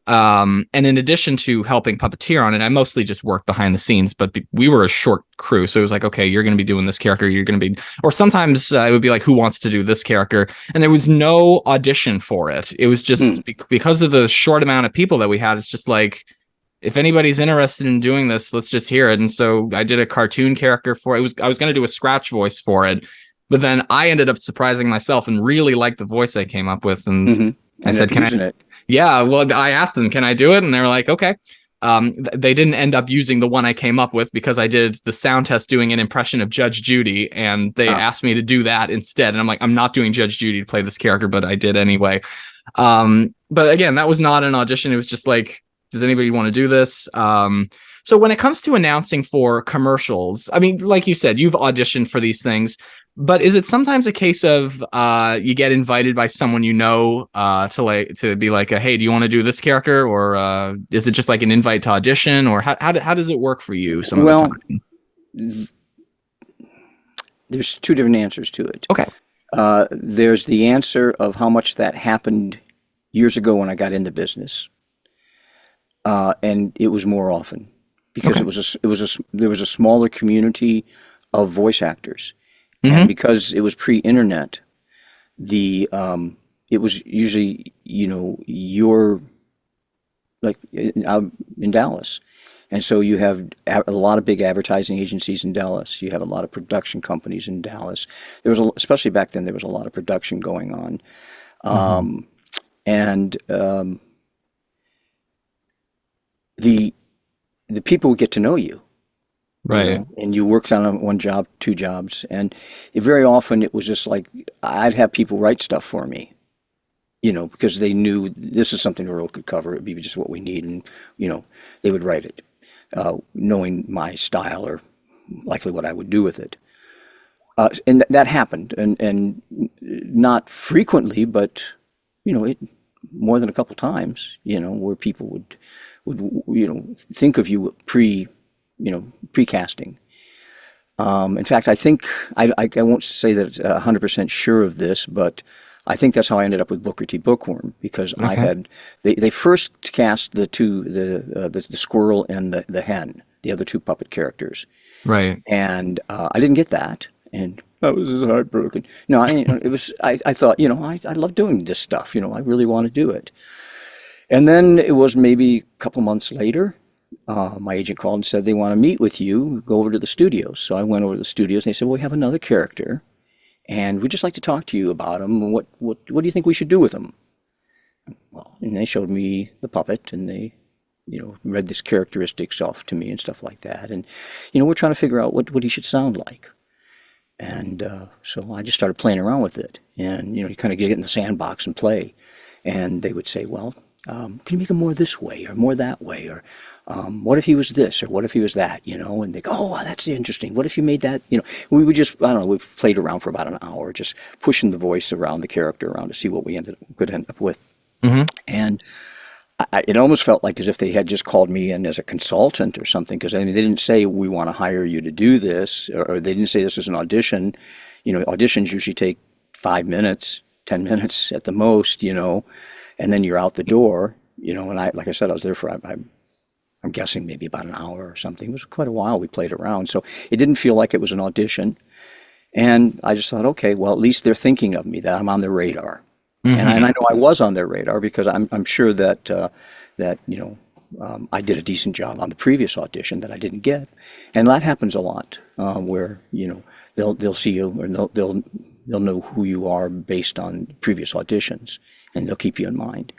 And in addition to helping puppeteer on it, I mostly just worked behind the scenes, but we were a short crew. So it was like, okay, you're going to be doing this character. You're going to be, or sometimes it would be like, who wants to do this character? And there was no audition for it. It was just because of the short amount of people that we had. It's just like, if anybody's interested in doing this, let's just hear it. And so I did a cartoon character for it. I was going to do a scratch voice for it, but then I ended up surprising myself and really liked the voice I came up with. And I said, can I? Yeah, well, I asked them, can I do it? And they were like, okay. They didn't end up using the one I came up with because I did the sound test doing an impression of Judge Judy, and they asked me to do that instead. And I'm like, I'm not doing Judge Judy to play this character, but I did anyway. But again, that was not an audition. It was just like, does anybody want to do this? So when it comes to announcing for commercials, I mean, like you said, you've auditioned for these things, but is it sometimes a case of you get invited by someone you know to be like, hey, do you want to do this character, or is it just like an invite to audition, or how does it work for you? There's two different answers to it. Okay. There's the answer of how much that happened years ago when I got into business, and it was more often because there was a smaller community of voice actors. And because it was pre-internet, it was usually, you know, you're like out in Dallas. And so you have a lot of big advertising agencies in Dallas. You have a lot of production companies in Dallas. Especially back then, there was a lot of production going on. The people would get to know you. Right. You know, and you worked on one job, two jobs. And very often it was just like, I'd have people write stuff for me, you know, because they knew this is something Earl could cover. It'd be just what we need. And, you know, they would write it, knowing my style or likely what I would do with it. And that happened, and not frequently, but, you know, more than a couple times, you know, where people would, you know, think of you pre-casting. In fact, I think, I won't say that 100% sure of this, but I think that's how I ended up with Booker T. Bookworm, because I had, they first cast the squirrel and the hen, the other two puppet characters. Right. And I didn't get that, and I was just heartbroken. No, I thought, you know, I love doing this stuff, you know, I really want to do it. And then it was maybe a couple months later, my agent called and said they want to meet with you, go over to the studios. So I went over to the studios, and they said, well, we have another character, and we'd just like to talk to you about him. What do you think we should do with him? Well, and they showed me the puppet, and they, you know, read these characteristics off to me and stuff like that. And, you know, we're trying to figure out what he should sound like. And so I just started playing around with it. And, you know, you kind of get in the sandbox and play. And they would say, well, can you make him more this way or more that way? Or what if he was this or what if he was that, you know? And they go, oh, that's interesting. What if you made that, you know? We would just, I don't know, we played around for about an hour, just pushing the voice around, the character around to see what we could end up with. And it almost felt like as if they had just called me in as a consultant or something, because I mean, they didn't say, we want to hire you to do this, or they didn't say this is an audition. You know, auditions usually take 5 minutes, 10 minutes at the most, you know, and then you're out the door. And like I said, I was there for, I'm guessing maybe about an hour or something. It was quite a while we played around. So it didn't feel like it was an audition. And I just thought, okay, well, at least they're thinking of me, that I'm on their radar. And I know I was on their radar because I'm sure that, I did a decent job on the previous audition that I didn't get. And that happens a lot, where, they'll see you, or they'll know who you are based on previous auditions, and they'll keep you in mind.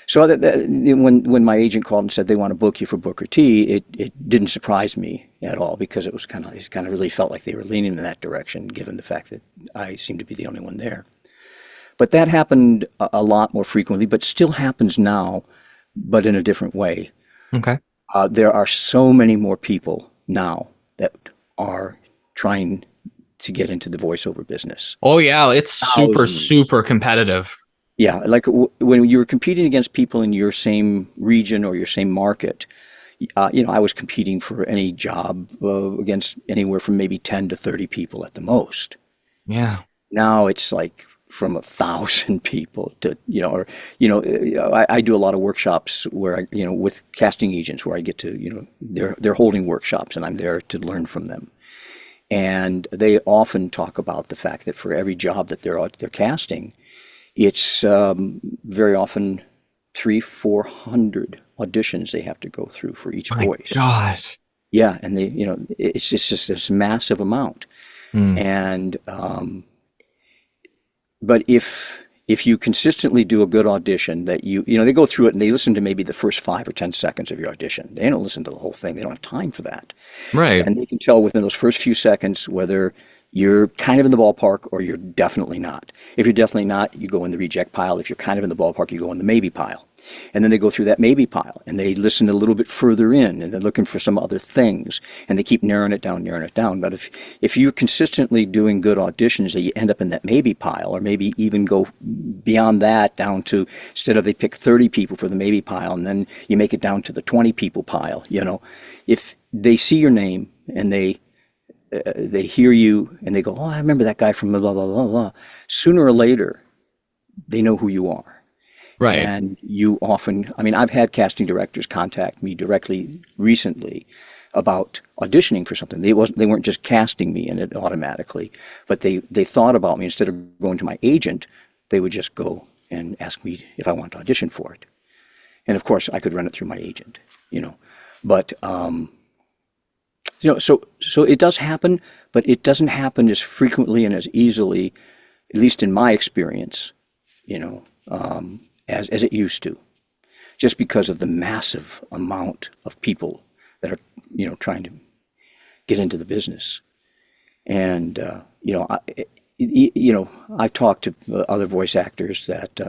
So when my agent called and said they want to book you for Booker T, it didn't surprise me at all, because it kind of really felt like they were leaning in that direction, given the fact that I seemed to be the only one there. But that happened a lot more frequently, but still happens now, but in a different way. Okay. There are so many more people now that are trying to get into the voiceover business. Oh yeah, it's super, Thousands. super competitive. Yeah, like when you were competing against people in your same region or your same market, I was competing for any job against anywhere from maybe 10 to 30 people at the most. Yeah. Now it's like from 1,000 people to, I do a lot of workshops where with casting agents, where I get to, they're holding workshops and I'm there to learn from them. And they often talk about the fact that for every job that they're casting, it's very often 300-400 auditions they have to go through for each My voice. gosh. Yeah, and it's just this massive amount. And but if you consistently do a good audition, that they go through it and they listen to maybe the first 5 or 10 seconds of your audition. They don't listen to the whole thing. They don't have time for that. Right. And they can tell within those first few seconds whether you're kind of in the ballpark or you're definitely not. If you're definitely not, you go in the reject pile. If you're kind of in the ballpark, you go in the maybe pile. And then they go through that maybe pile and they listen a little bit further in, and they're looking for some other things, and they keep narrowing it down. But if you're consistently doing good auditions, that you end up in that maybe pile, or maybe even go beyond that down to, instead of they pick 30 people for the maybe pile, and then you make it down to the 20 people pile, if they see your name and they hear you and they go, oh, I remember that guy from blah, blah, blah, blah, blah. Sooner or later, they know who you are. Right. And you often, I've had casting directors contact me directly recently about auditioning for something. They weren't just casting me in it automatically, but they thought about me. Instead of going to my agent, they would just go and ask me if I wanted to audition for it. And of course, I could run it through my agent, But, so it does happen, but it doesn't happen as frequently and as easily, at least in my experience, as it used to, just because of the massive amount of people that are, trying to get into the business. And, I've talked to other voice actors that,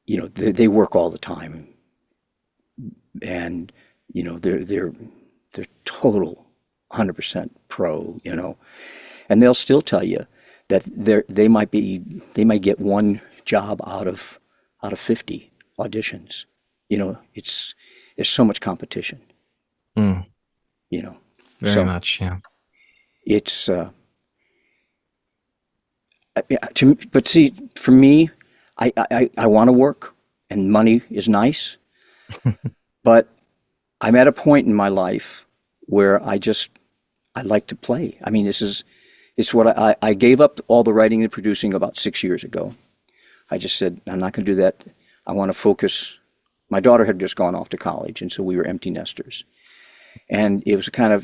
they work all the time, and, they're total 100% pro, and they'll still tell you that they might get one job out of 50 auditions. There's so much competition. Very much, yeah. It's but see, for me, I want to work, and money is nice, but I'm at a point in my life where I like to play. It's what I gave up all the writing and producing about 6 years ago. I just said, I'm not going to do that. I want to focus. My daughter had just gone off to college, and so we were empty nesters. And it was kind of,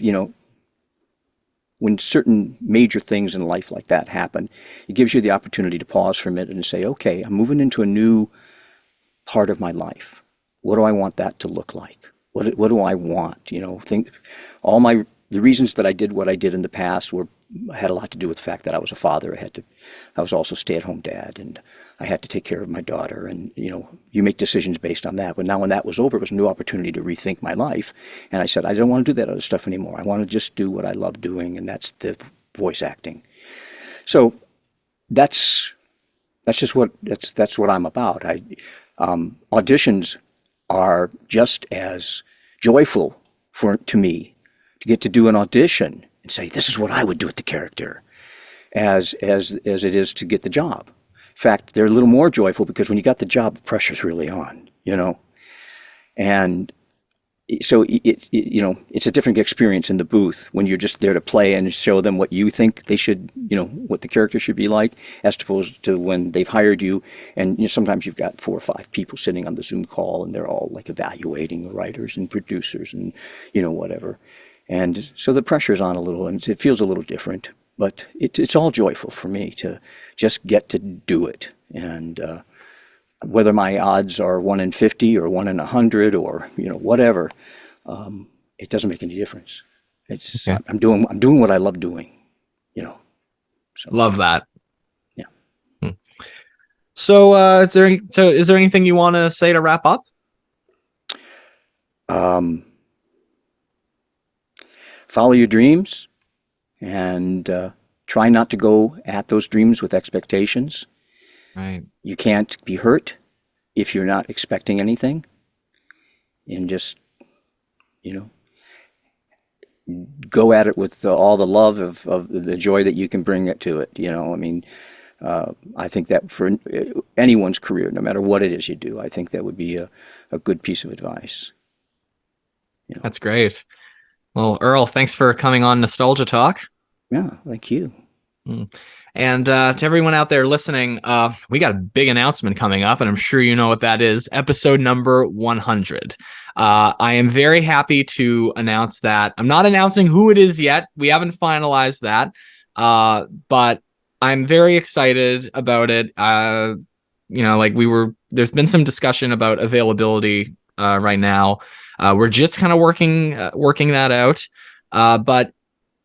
when certain major things in life like that happen, it gives you the opportunity to pause for a minute and say, okay, I'm moving into a new part of my life. What do I want that to look like? What do I want? The reasons that I did what I did in the past had a lot to do with the fact that I was a father. I was also a stay-at-home dad, and I had to take care of my daughter, and you make decisions based on that. But now when that was over, it was a new opportunity to rethink my life, and I said, I don't want to do that other stuff anymore. I want to just do what I love doing, and that's the voice acting. So that's what I'm about. Auditions are just as joyful to me to get to do an audition and say, this is what I would do with the character, as it is to get the job. fact, they're a little more joyful because when you got the job, the pressure's really on, and so it's a different experience in the booth when you're just there to play and show them what you think they should, what the character should be like, as opposed to when they've hired you, and sometimes you've got 4 or 5 people sitting on the Zoom call, and they're all like evaluating the writers and producers and whatever, and so the pressure's on a little, and it feels a little different, but it's all joyful for me to just get to do it, and whether my odds are 1 in 50 or 1 in 100 or whatever, it doesn't make any difference. It's okay. I'm doing what I love doing, So, love that. Yeah. So is there anything you want to say to wrap up? Follow your dreams, and try not to go at those dreams with expectations. Right. You can't be hurt if you're not expecting anything, and just, go at it with all the love of the joy that you can bring it to it. I think that for anyone's career, no matter what it is you do, I think that would be a good piece of advice. That's great. Well, Earl, thanks for coming on Nostalgia Talk. Yeah, thank you. And to everyone out there listening, we got a big announcement coming up, and I'm sure you know what that is. Episode number 100. I am very happy to announce that. I'm not announcing who it is yet. We haven't finalized that. But I'm very excited about it. There's been some discussion about availability right now. We're just kind of working that out. But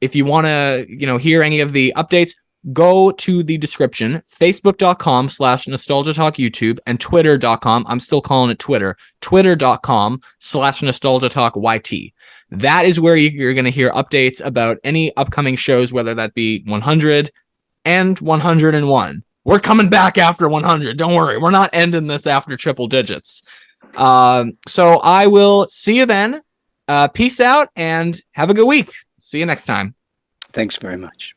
if you want to, hear any of the updates, go to the description, facebook.com/nostalgiatalk YouTube and twitter.com. I'm still calling it Twitter, twitter.com/nostalgiatalkyt. That is where you're going to hear updates about any upcoming shows, whether that be 100 and 101. We're coming back after 100. Don't worry. We're not ending this after triple digits. So I will see you then. Peace out and have a good week. See you next time. Thanks very much.